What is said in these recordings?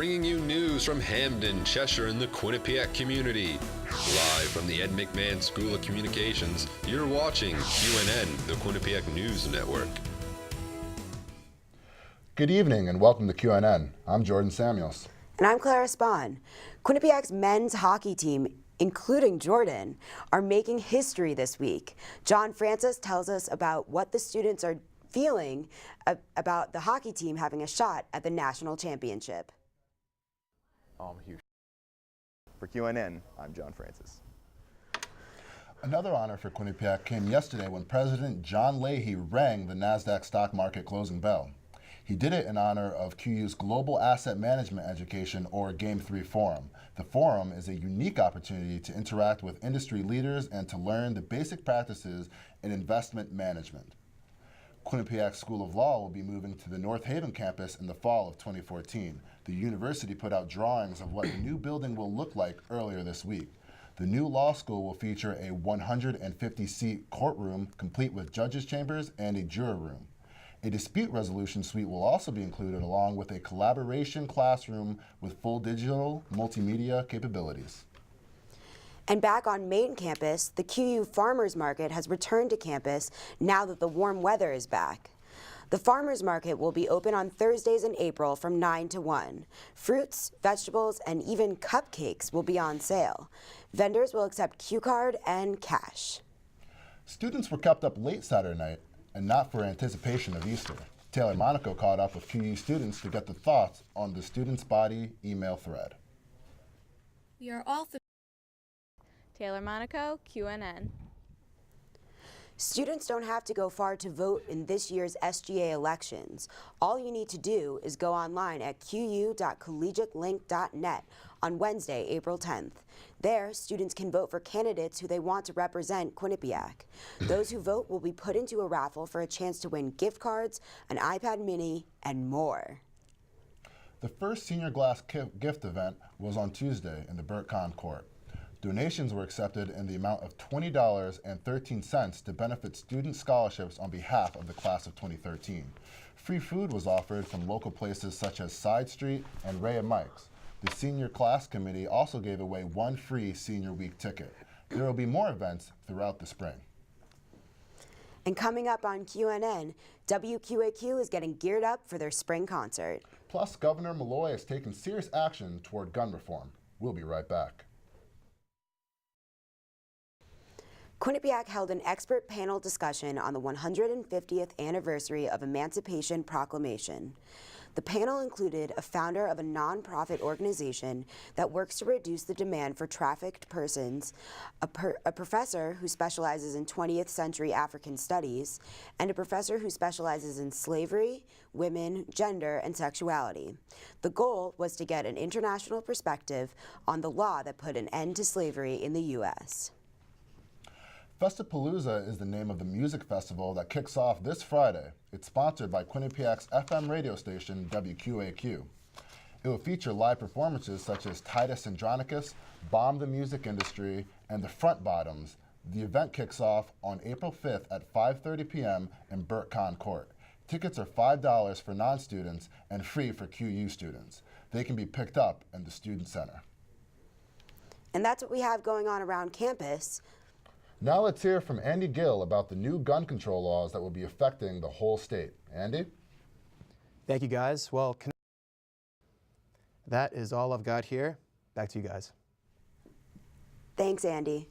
bringing you news from Hamden, Cheshire, and the Quinnipiac community. Live from the Ed McMahon School of Communications, you're watching QNN, the Quinnipiac News Network. Good evening and welcome to QNN. I'm Jordan Samuels. And I'm Clara Spahn. Quinnipiac's men's hockey team, including Jordan, are making history this week. John Francis tells us about what the students are feeling about the hockey team having a shot at the national championship. Huge. For QNN, I'm John Francis. Another honor for Quinnipiac came yesterday when President John Leahy rang the NASDAQ stock market closing bell. He did it in honor of QU's Global Asset Management Education, or Game 3 Forum. The forum is a unique opportunity to interact with industry leaders and to learn the basic practices in investment management. Quinnipiac School of Law will be moving to the North Haven campus in the fall of 2014. The university put out drawings of what the new building will look like earlier this week. The new law school will feature a 150-seat courtroom complete with judges' chambers and a juror room. A dispute resolution suite will also be included, along with a collaboration classroom with full digital multimedia capabilities. And back on main campus, the QU Farmers Market has returned to campus now that the warm weather is back. The Farmers Market will be open on Thursdays in April from 9 to 1. Fruits, vegetables, and even cupcakes will be on sale. Vendors will accept Q card and cash. Students were kept up late Saturday night, and not for anticipation of Easter. Taylor Monaco caught up with QU students to get the thoughts on the Students' Body email thread. We are all Taylor Monaco, QNN. Students don't have to go far to vote in this year's SGA elections. All you need to do is go online at qu.collegiatelink.net on Wednesday, April 10th. There, students can vote for candidates who they want to represent Quinnipiac. Those who vote will be put into a raffle for a chance to win gift cards, an iPad mini, and more. The first senior glass gift event was on Tuesday in the Burt Kahn Court. Donations were accepted in the amount of $20.13 to benefit student scholarships on behalf of the class of 2013. Free food was offered from local places such as Side Street and Ray and Mike's. The senior class committee also gave away one free senior week ticket. There will be more events throughout the spring. And coming up on QNN, WQAQ is getting geared up for their spring concert. Plus, Governor Malloy has taken serious action toward gun reform. We'll be right back. Quinnipiac held an expert panel discussion on the 150th anniversary of Emancipation Proclamation. The panel included a founder of a nonprofit organization that works to reduce the demand for trafficked persons, a professor who specializes in 20th century African studies, and a professor who specializes in slavery, women, gender, and sexuality. The goal was to get an international perspective on the law that put an end to slavery in the U.S. Festapalooza is the name of the music festival that kicks off this Friday. It's sponsored by Quinnipiac's FM radio station, WQAQ. It will feature live performances such as Titus Andronicus, Bomb the Music Industry, and the Front Bottoms. The event kicks off on April 5th at 5:30 p.m. in Burt Kahn Court. Tickets are $5 for non-students and free for QU students. They can be picked up in the Student Center. And that's what we have going on around campus. Now let's hear from Andy Gill about the new gun control laws that will be affecting the whole state. Andy? Thank you, guys. Well, that is all I've got here. Back to you guys. Thanks, Andy.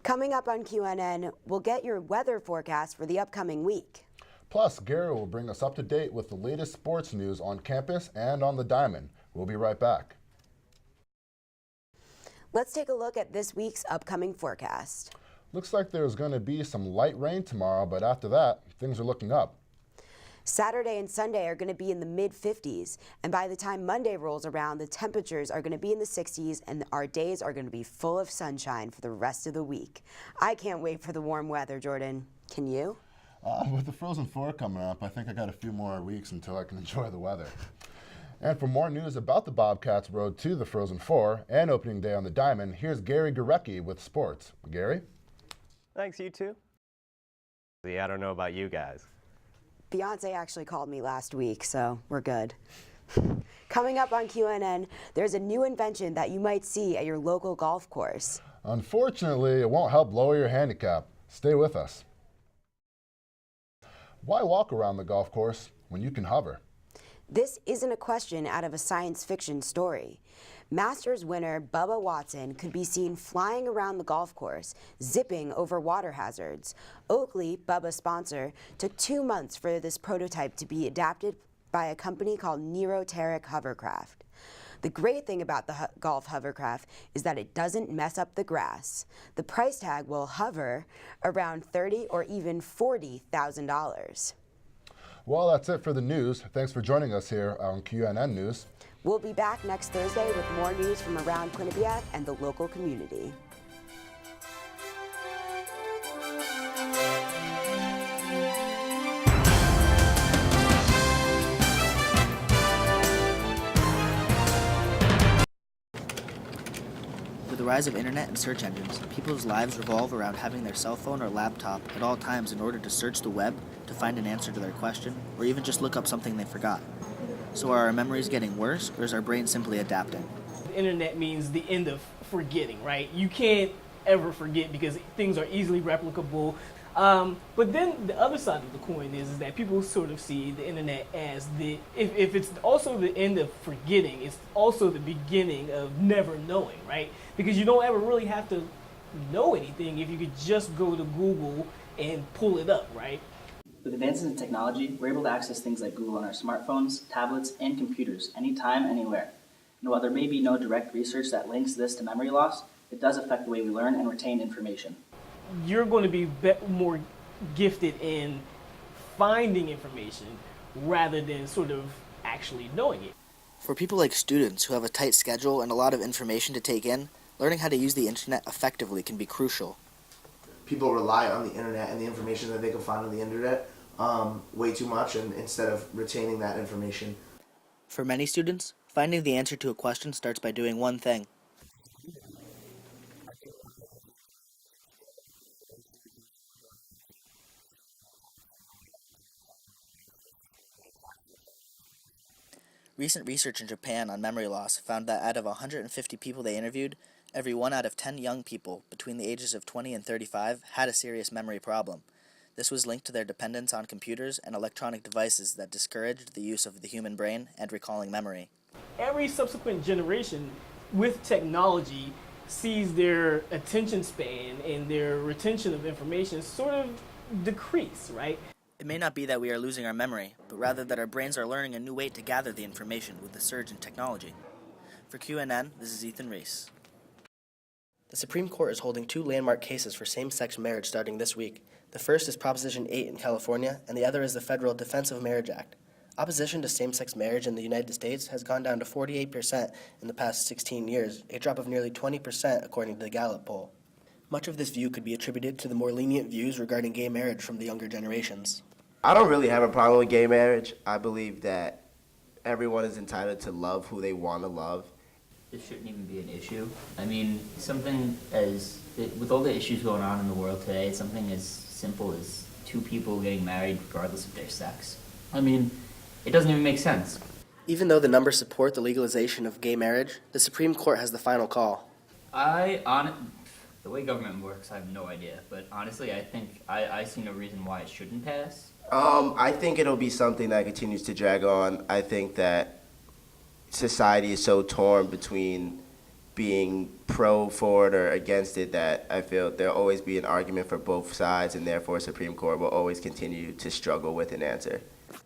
Coming up on QNN, we'll get your weather forecast for the upcoming week. Plus, Gary will bring us up to date with the latest sports news on campus and on the diamond. We'll be right back. Let's take a look at this week's upcoming forecast. Looks like there's going to be some light rain tomorrow, but after that, things are looking up. Saturday and Sunday are going to be in the mid-50s, and by the time Monday rolls around, the temperatures are going to be in the 60s, and our days are going to be full of sunshine for the rest of the week. I can't wait for the warm weather, Jordan. Can you? With the Frozen Four coming up, I think I got a few more weeks until I can enjoy the weather. And for more news about the Bobcats' road to the Frozen Four and opening day on the Diamond, here's Gary Gurecki with sports. Gary? Thanks, you too. I don't know about you guys. Beyonce actually called me last week, so we're good. Coming up on QNN, there's a new invention that you might see at your local golf course. Unfortunately, it won't help lower your handicap. Stay with us. Why walk around the golf course when you can hover? This isn't a question out of a science fiction story. Masters winner Bubba Watson could be seen flying around the golf course, zipping over water hazards. Oakley, Bubba's sponsor, took 2 months for this prototype to be adapted by a company called Neroteric Hovercraft. The great thing about the golf hovercraft is that it doesn't mess up the grass. The price tag will hover around $30,000 or even $40,000. Well, that's it for the news. Thanks for joining us here on QNN News. We'll be back next Thursday with more news from around Quinnipiac and the local community. With the rise of internet and search engines, people's lives revolve around having their cell phone or laptop at all times in order to search the web, to find an answer to their question, or even just look up something they forgot. So are our memories getting worse, or is our brain simply adapting? The internet means the end of forgetting, right? You can't ever forget because things are easily replicable. But then the other side of the coin is that people sort of see the internet as if it's also the end of forgetting, it's also the beginning of never knowing, right? Because you don't ever really have to know anything if you could just go to Google and pull it up, right? With advances in technology, we're able to access things like Google on our smartphones, tablets, and computers anytime, anywhere. And while there may be no direct research that links this to memory loss, it does affect the way we learn and retain information. You're going to be more gifted in finding information rather than sort of actually knowing it. For people like students who have a tight schedule and a lot of information to take in, learning how to use the internet effectively can be crucial. People rely on the internet and the information that they can find on the internet way too much, and instead of retaining that information. For many students, finding the answer to a question starts by doing one thing. Recent research in Japan on memory loss found that out of 150 people they interviewed, every 1 out of 10 young people between the ages of 20 and 35 had a serious memory problem. This was linked to their dependence on computers and electronic devices that discouraged the use of the human brain and recalling memory. Every subsequent generation with technology sees their attention span and their retention of information sort of decrease, right? It may not be that we are losing our memory, but rather that our brains are learning a new way to gather the information with the surge in technology. For QNN, this is Ethan Reese. The Supreme Court is holding 2 landmark cases for same-sex marriage starting this week. The first is Proposition 8 in California, and the other is the federal Defense of Marriage Act. Opposition to same-sex marriage in the United States has gone down to 48% in the past 16 years, a drop of nearly 20% according to the Gallup poll. Much of this view could be attributed to the more lenient views regarding gay marriage from the younger generations. I don't really have a problem with gay marriage. I believe that everyone is entitled to love who they want to love. This shouldn't even be an issue. I mean, with all the issues going on in the world today, something as simple as 2 people getting married regardless of their sex. I mean, it doesn't even make sense. Even though the numbers support the legalization of gay marriage, the Supreme Court has the final call. The way government works, I have no idea. But honestly, I think I see no reason why it shouldn't pass. I think it'll be something that continues to drag on. I think that society is so torn between being pro for it or against it that I feel there'll always be an argument for both sides, and therefore Supreme Court will always continue to struggle with an answer.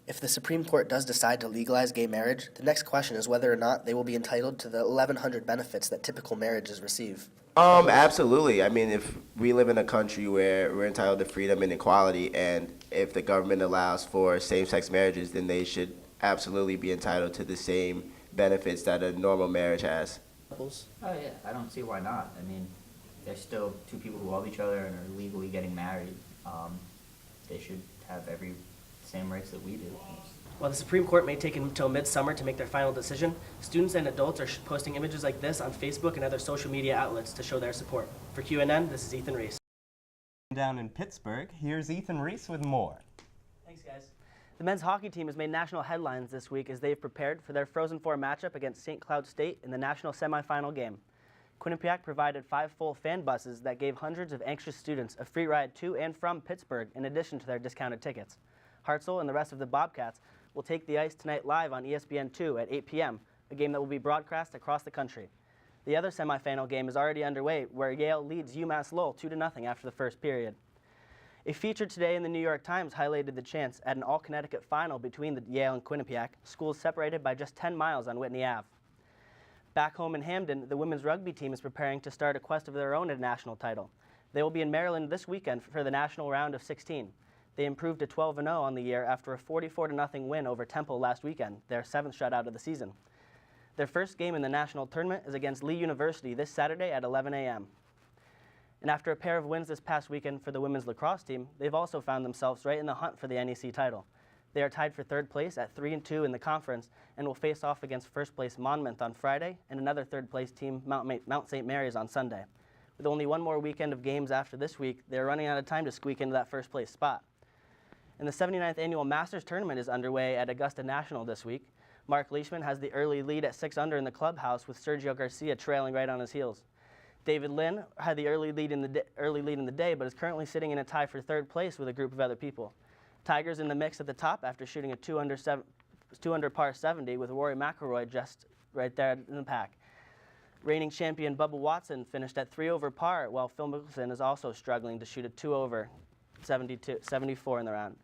If the Supreme Court does decide to legalize gay marriage, the next question is whether or not they will be entitled to the 1,100 benefits that typical marriages receive. Absolutely. I mean, if we live in a country where we're entitled to freedom and equality, and if the government allows for same-sex marriages, then they should absolutely be entitled to the same benefits that a normal marriage has. Oh yeah, I don't see why not. I mean, there's still 2 people who love each other and are legally getting married. They should have every same rights that we do. While the Supreme Court may take until midsummer to make their final decision, students and adults are posting images like this on Facebook and other social media outlets to show their support. For QNN, this is Ethan Reese. Down in Pittsburgh, here's Ethan Reese with more. Thanks, guys. The men's hockey team has made national headlines this week as they've prepared for their Frozen Four matchup against St. Cloud State in the national semifinal game. Quinnipiac provided 5 full fan buses that gave hundreds of anxious students a free ride to and from Pittsburgh in addition to their discounted tickets. Hartzell and the rest of the Bobcats will take the ice tonight live on ESPN2 at 8 p.m., a game that will be broadcast across the country. The other semifinal game is already underway, where Yale leads UMass Lowell 2-0 after the first period. A feature today in the New York Times highlighted the chance at an all-Connecticut final between the Yale and Quinnipiac, schools separated by just 10 miles on Whitney Ave. Back home in Hamden, the women's rugby team is preparing to start a quest of their own at a national title. They will be in Maryland this weekend for the national round of 16. They improved to 12-0 on the year after a 44-0 win over Temple last weekend, their 7th shutout of the season. Their first game in the national tournament is against Lee University this Saturday at 11 a.m. And after a pair of wins this past weekend for the women's lacrosse team, they've also found themselves right in the hunt for the NEC title. They are tied for 3rd place at 3-2 in the conference and will face off against first place Monmouth on Friday and another 3rd place team, Mount St. Mary's, on Sunday. With only one more weekend of games after this week, they're running out of time to squeak into that first place spot. And the 79th annual Masters tournament is underway at Augusta National this week. Mark Leishman has the early lead at 6 under in the clubhouse, with Sergio Garcia trailing right on his heels. David Lynn had the early lead in the day, but is currently sitting in a tie for 3rd place with a group of other people. Tiger's in the mix at the top after shooting a 2 under par 70, with Rory McIlroy just right there in the pack. Reigning champion Bubba Watson finished at 3 over par, while Phil Mickelson is also struggling to shoot a 2 over 74 in the round.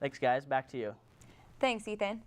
Thanks, guys. Back to you. Thanks, Ethan.